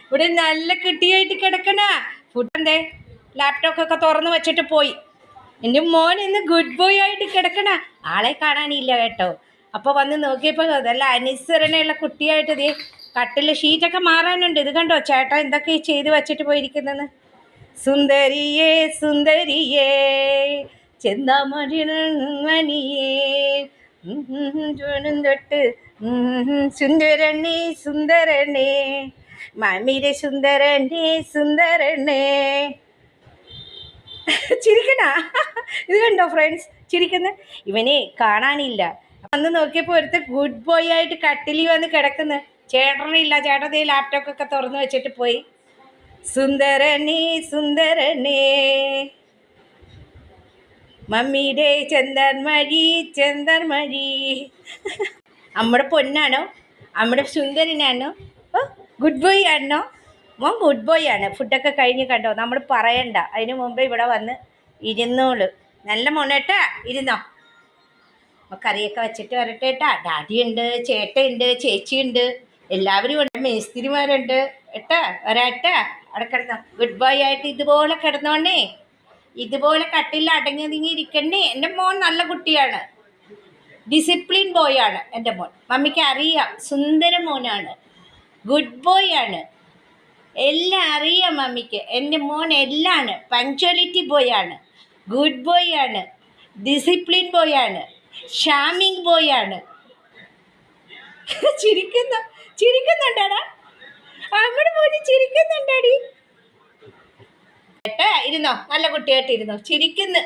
ഇവിടെ നല്ല കുട്ടിയായിട്ട് കിടക്കണ ഫുഡ് എന്തേ ലാപ്ടോപ്പൊക്കെ തുറന്ന് വെച്ചിട്ട് പോയി. എൻ്റെ മോൻ ഇന്ന് ഗുഡ് ബോയ് ആയിട്ട് കിടക്കണ. ആളെ കാണാനില്ല കേട്ടോ. അപ്പോൾ വന്ന് നോക്കിയപ്പോൾ നല്ല അനുസരണയുള്ള കുട്ടിയായിട്ട് ദേ കട്ടിലെ ഷീറ്റൊക്കെ മാറാനുണ്ട്. ഇത് കണ്ടോ ചേട്ടാ എന്തൊക്കെ ചെയ്ത് വെച്ചിട്ട് പോയിരിക്കുന്നെന്ന്. സുന്ദരിയേ സുന്ദരിയേ ചെന്താമണിയേ തൊട്ട് സുന്ദരണ്ണേ സുന്ദരണ്ണേ മമ്മിയുടെ സുന്ദരണ്ണേ സുന്ദരണ്ണേ. ചിരിക്കണ ഇത് കണ്ടോ ഫ്രണ്ട്സ് ചിരിക്കുന്ന. ഇവനെ കാണാനില്ല. വന്ന് നോക്കിയപ്പോൾ ഒരുത്ത ഗുഡ് ബോയ് ആയിട്ട് കട്ടിലി വന്ന് കിടക്കുന്നു. ചേട്ടനില്ല. ചേട്ടൻ ദേ ലാപ്ടോപ്പൊക്കെ തുറന്ന് വെച്ചിട്ട് പോയി. സുന്ദരനേ സുന്ദരനേ മമ്മിയുടെ ചെന്തർമഴി ചെന്തർമഴി. നമ്മുടെ പൊന്നാണോ? നമ്മുടെ സുന്ദരനാണോ? ഓ ഗുഡ് ബോയ് ആണോ? മോൻ ഗുഡ് ബോയ് ആണ്. ഫുഡൊക്കെ കഴിഞ്ഞ് കണ്ടോ, നമ്മൾ പറയണ്ട. അതിന് മുമ്പേ ഇവിടെ വന്ന് ഇരുന്നോളൂ. നല്ല മോനേട്ടാ ഇരുന്നോ. കറിയൊക്കെ വെച്ചിട്ട് വരട്ടെ ഏട്ടാ. ഡാഡിയുണ്ട്, ചേട്ടയുണ്ട്, ചേച്ചിയുണ്ട്, എല്ലാവരും ഉണ്ട്, മേസ്തിരിമാരുണ്ട് ഏട്ടാ. വരാട്ടാ. അവിടെ കിടന്നോ. ഗുഡ് ബോയ് ആയിട്ട് ഇതുപോലെ കിടന്നോണേ. ഇതുപോലെ കട്ടിൽ അടങ്ങി ഒതുങ്ങി ഇരിക്കണേ. എൻ്റെ മോൻ നല്ല കുട്ടിയാണ്, ഡിസിപ്ലിൻ ബോയ് ആണ് എൻ്റെ മോൻ. മമ്മിക്ക് അറിയാം, സുന്ദര മോനാണ്, ഗുഡ് ബോയ് ആണ്, എല്ലാം അറിയാം മമ്മിക്ക്. എൻ്റെ മോൻ എല്ലാമാണ്. പങ്ക്ച്വാലിറ്റി ബോയ് ആണ്, ഗുഡ് ബോയ് ആണ്, ഡിസിപ്ലിൻ ബോയ് ആണ്, ഷാമിങ് ബോയ് ആണ്. ചിരിക്കുന്നുണ്ടാടാ. അങ്ങോട്ട് പോയി ചിരിക്കുന്നുണ്ടാടി ഏട്ടാ. ഇരുന്നോ, നല്ല കുട്ടിയായിട്ട് ഇരുന്നോ. ചിരിക്കുന്നു.